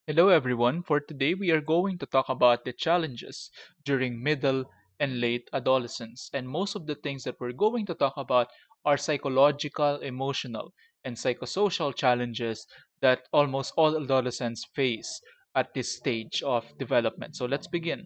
Hello, everyone. For today, we are going to talk about the challenges during middle and late adolescence. And most of the things that we're going to talk about are psychological, emotional, and psychosocial challenges that almost all adolescents face at this stage of development. So let's begin.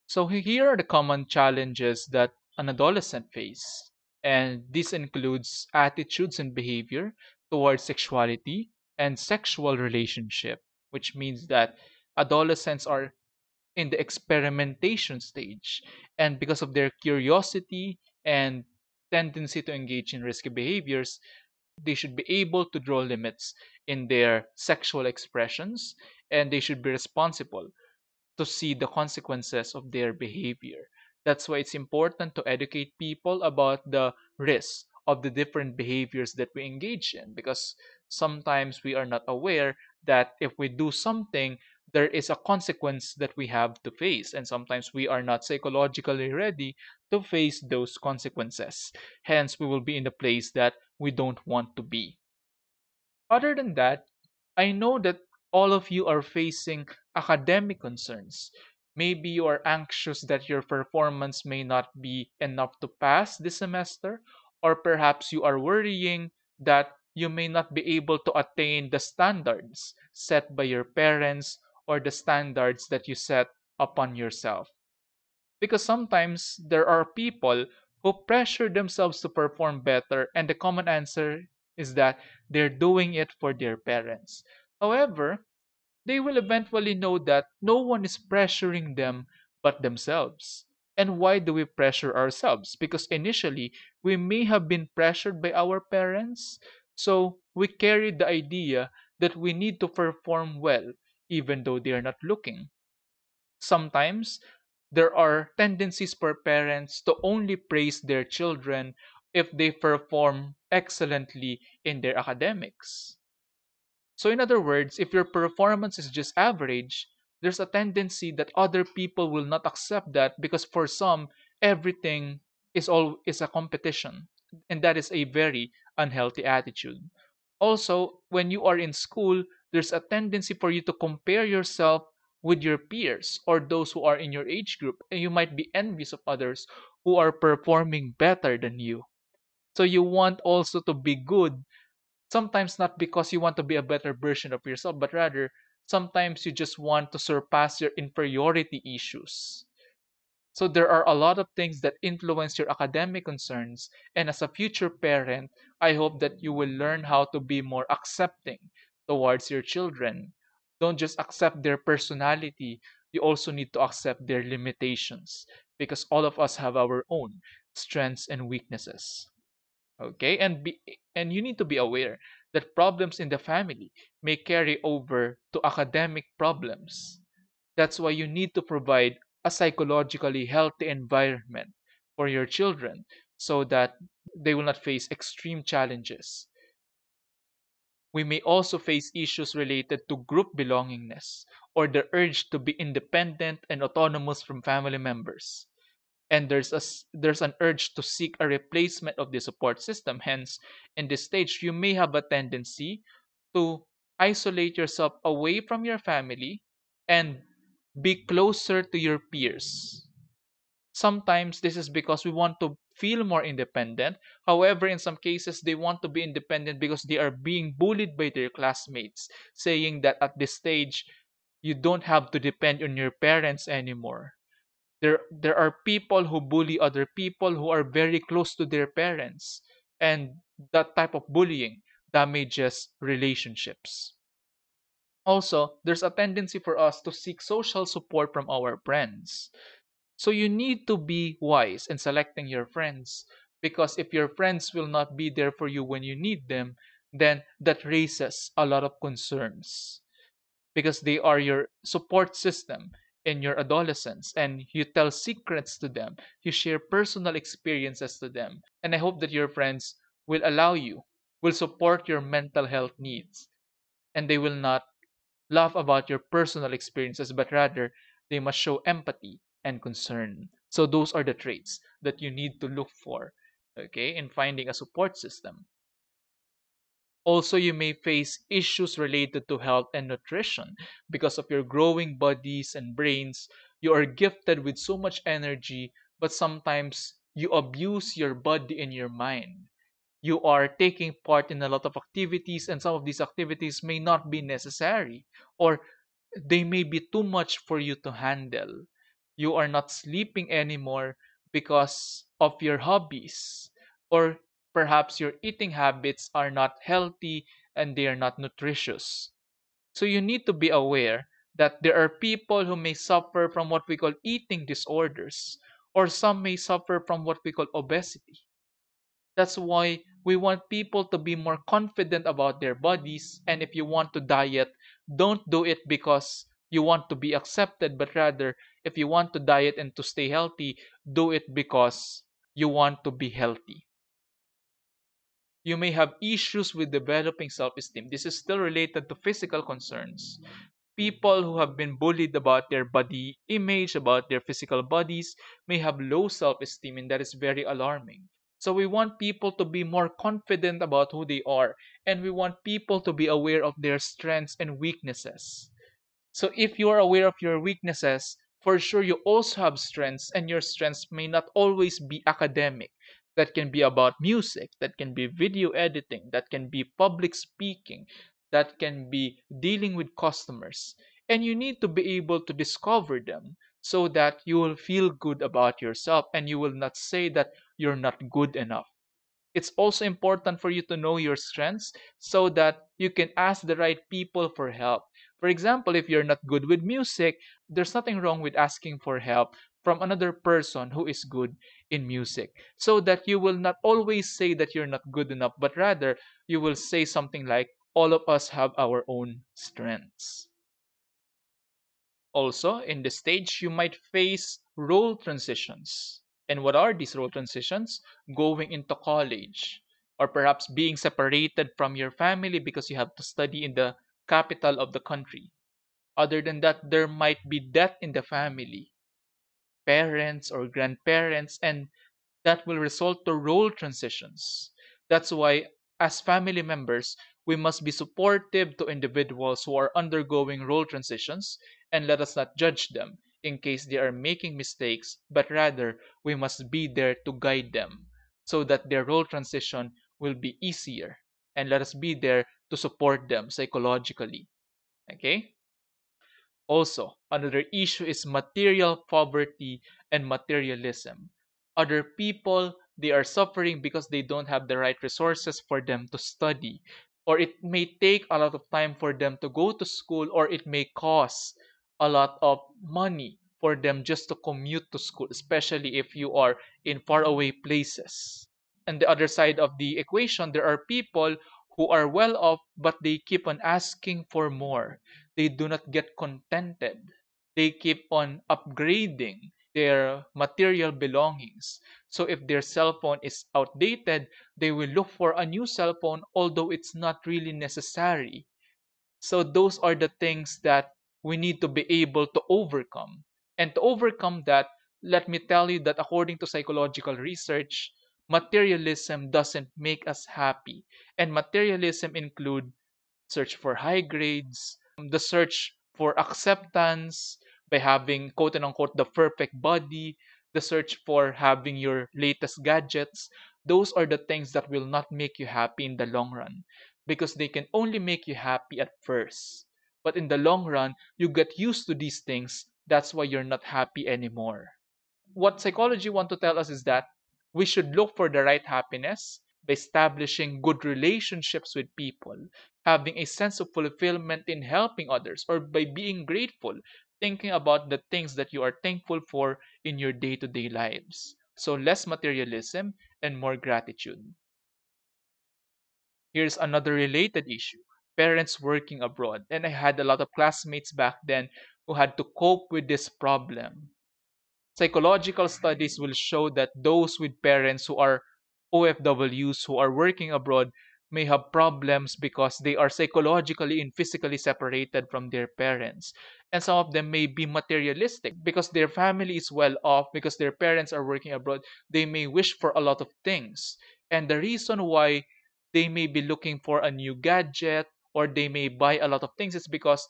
So here are the common challenges that an adolescent face, and this includes attitudes and behavior towards sexuality and sexual relationship, which means that adolescents are in the experimentation stage, and because of their curiosity and tendency to engage in risky behaviors, they should be able to draw limits in their sexual expressions, and they should be responsible to see the consequences of their behavior. That's why it's important to educate people about the risks of the different behaviors that we engage in, because sometimes we are not aware that if we do something, there is a consequence that we have to face, and sometimes we are not psychologically ready to face those consequences. Hence, we will be in the place that we don't want to be. Other than that, I know that all of you are facing academic concerns. Maybe you are anxious that your performance may not be enough to pass this semester, or perhaps you are worrying that you may not be able to attain the standards set by your parents or the standards that you set upon yourself. Because sometimes there are people who pressure themselves to perform better, and the common answer is that they're doing it for their parents. However, they will eventually know that no one is pressuring them but themselves. And why do we pressure ourselves? Because initially, we may have been pressured by our parents, so we carry the idea that we need to perform well even though they are not looking. Sometimes there are tendencies for parents to only praise their children if they perform excellently in their academics. So, in other words, if your performance is just average, there's a tendency that other people will not accept that, because for some, everything is a competition, and that is a very unhealthy attitude. Also, when you are in school, there's a tendency for you to compare yourself with your peers or those who are in your age group, and you might be envious of others who are performing better than you. So you want also to be good, sometimes not because you want to be a better version of yourself, but rather sometimes you just want to surpass your inferiority issues. So there are a lot of things that influence your academic concerns. And as a future parent, I hope that you will learn how to be more accepting towards your children. Don't just accept their personality, you also need to accept their limitations, because all of us have our own strengths and weaknesses. Okay, and you need to be aware that problems in the family may carry over to academic problems. That's why you need to provide a psychologically healthy environment for your children so that they will not face extreme challenges. We may also face issues related to group belongingness, or the urge to be independent and autonomous from family members. And there's an urge to seek a replacement of the support system. Hence, in this stage, you may have a tendency to isolate yourself away from your family and be closer to your peers. Sometimes this is because we want to feel more independent. However, in some cases, they want to be independent because they are being bullied by their classmates, saying that at this stage, you don't have to depend on your parents anymore. There are people who bully other people who are very close to their parents, and that type of bullying damages relationships. Also, there's a tendency for us to seek social support from our friends. So you need to be wise in selecting your friends, because if your friends will not be there for you when you need them, then that raises a lot of concerns, because they are your support system in your adolescence, and you tell secrets to them, you share personal experiences to them. And I hope that your friends will allow you, will support your mental health needs, and they will not laugh about your personal experiences, but rather they must show empathy and concern. So those are the traits that you need to look for, okay, in finding a support system. Also, you may face issues related to health and nutrition because of your growing bodies and brains. You are gifted with so much energy, but sometimes you abuse your body and your mind. You are taking part in a lot of activities, and some of these activities may not be necessary, or they may be too much for you to handle. You are not sleeping anymore because of your hobbies, or perhaps your eating habits are not healthy and they are not nutritious. So you need to be aware that there are people who may suffer from what we call eating disorders, or some may suffer from what we call obesity. That's why we want people to be more confident about their bodies. And if you want to diet, don't do it because you want to be accepted, but rather, if you want to diet and to stay healthy, do it because you want to be healthy. You may have issues with developing self esteem. This is still related to physical concerns. People who have been bullied about their body image, about their physical bodies, may have low self esteem, and that is very alarming. So, we want people to be more confident about who they are, and we want people to be aware of their strengths and weaknesses. So if you are aware of your weaknesses, for sure you also have strengths, and your strengths may not always be academic. That can be about music, that can be video editing, that can be public speaking, that can be dealing with customers. And you need to be able to discover them so that you will feel good about yourself and you will not say that you're not good enough. It's also important for you to know your strengths so that you can ask the right people for help. For example, if you're not good with music, there's nothing wrong with asking for help from another person who is good in music, so that you will not always say that you're not good enough, but rather you will say something like, all of us have our own strengths. Also, in this stage, you might face role transitions. And what are these role transitions? Going into college, or perhaps being separated from your family because you have to study in the capital of the country. Other than that, there might be death in the family, parents or grandparents, and that will result to role transitions. That's why, as family members, we must be supportive to individuals who are undergoing role transitions, and let us not judge them in case they are making mistakes, but rather we must be there to guide them so that their role transition will be easier, and let us be there to support them psychologically. Okay? Also, another issue is material poverty and materialism. Other people, they are suffering because they don't have the right resources for them to study, or it may take a lot of time for them to go to school, or it may cost a lot of money for them just to commute to school, especially if you are in faraway places. And the other side of the equation, there are people who are well off, but they keep on asking for more. They do not get contented. They keep on upgrading their material belongings. So if their cell phone is outdated, they will look for a new cell phone, although it's not really necessary. So those are the things that we need to be able to overcome. And to overcome that, let me tell you that according to psychological research, materialism doesn't make us happy. And materialism include search for high grades, the search for acceptance by having quote unquote the perfect body, the search for having your latest gadgets. Those are the things that will not make you happy in the long run, because they can only make you happy at first. But in the long run, you get used to these things. That's why you're not happy anymore. What psychology want to tell us is that we should look for the right happiness by establishing good relationships with people, having a sense of fulfillment in helping others, or by being grateful, thinking about the things that you are thankful for in your day-to-day lives. So less materialism and more gratitude. Here's another related issue: parents working abroad. And I had a lot of classmates back then who had to cope with this problem. Psychological studies will show that those with parents who are OFWs, who are working abroad, may have problems because they are psychologically and physically separated from their parents. And some of them may be materialistic because their family is well off, because their parents are working abroad. They may wish for a lot of things. And the reason why they may be looking for a new gadget, or they may buy a lot of things. It's because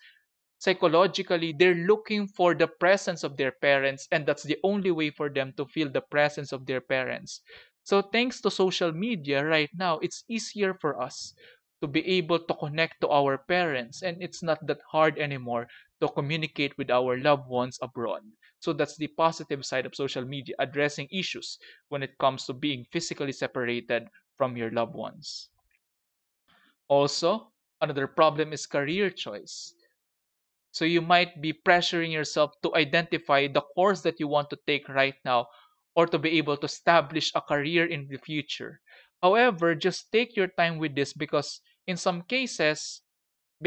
psychologically they're looking for the presence of their parents, and that's the only way for them to feel the presence of their parents. So thanks to social media right now, it's easier for us to be able to connect to our parents, and it's not that hard anymore to communicate with our loved ones abroad. So that's the positive side of social media, addressing issues when it comes to being physically separated from your loved ones. Also, another problem is career choice. So you might be pressuring yourself to identify the course that you want to take right now, or to be able to establish a career in the future. However, just take your time with this, because in some cases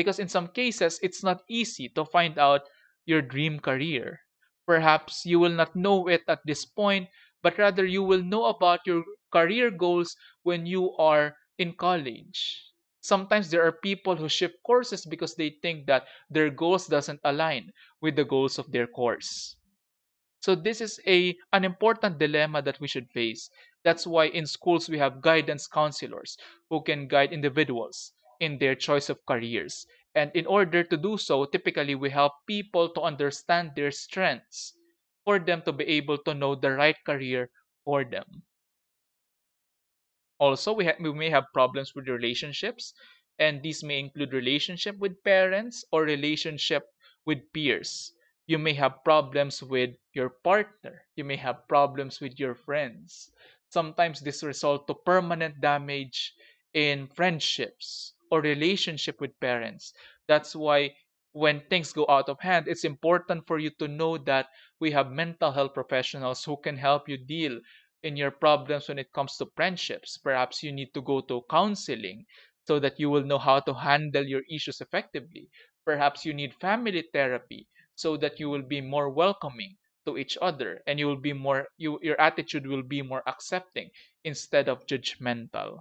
it's not easy to find out your dream career. Perhaps you will not know it at this point, but rather you will know about your career goals when you are in college. Sometimes there are people who shift courses because they think that their goals doesn't align with the goals of their course. So this is an important dilemma that we should face. That's why in schools we have guidance counselors who can guide individuals in their choice of careers. And in order to do so, typically we help people to understand their strengths for them to be able to know the right career for them. Also, we may have problems with relationships, and these may include relationship with parents or relationship with peers. You may have problems with your partner. You may have problems with your friends. Sometimes this result to permanent damage in friendships or relationship with parents. That's why when things go out of hand, it's important for you to know that we have mental health professionals who can help you deal in your problems when it comes to friendships. Perhaps you need to go to counseling so that you will know how to handle your issues effectively. Perhaps you need family therapy so that you will be more welcoming to each other, and your attitude will be more accepting instead of judgmental.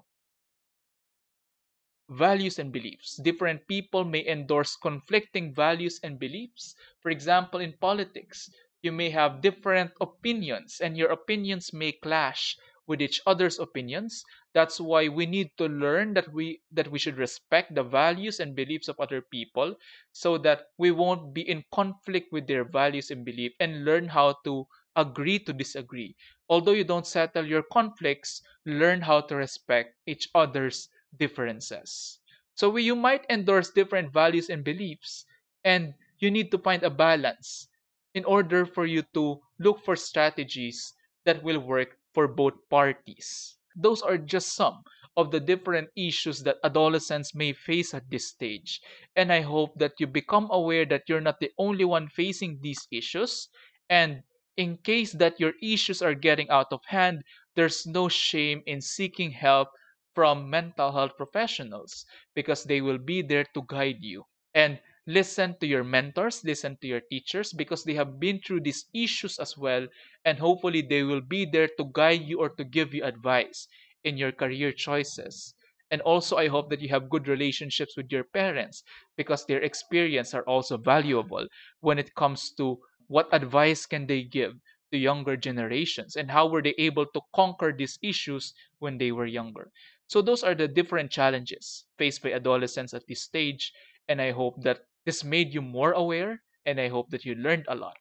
Values and beliefs. Different people may endorse conflicting values and beliefs. For example, in politics, you may have different opinions, and your opinions may clash with each other's opinions. That's why we need to learn that we should respect the values and beliefs of other people, so that we won't be in conflict with their values and belief, and learn how to agree to disagree. Although you don't settle your conflicts, learn how to respect each other's differences. So you might endorse different values and beliefs, and you need to find a balance in order for you to look for strategies that will work for both parties. Those are just some of the different issues that adolescents may face at this stage. And I hope that you become aware that you're not the only one facing these issues. And in case that your issues are getting out of hand, there's no shame in seeking help from mental health professionals, because they will be there to guide you. And listen to your mentors, listen to your teachers, because they have been through these issues as well, and hopefully they will be there to guide you or to give you advice in your career choices. And also, I hope that you have good relationships with your parents, because their experience are also valuable when it comes to what advice can they give to younger generations, and how were they able to conquer these issues when they were younger. So those are the different challenges faced by adolescents at this stage, and I hope that this made you more aware, and I hope that you learned a lot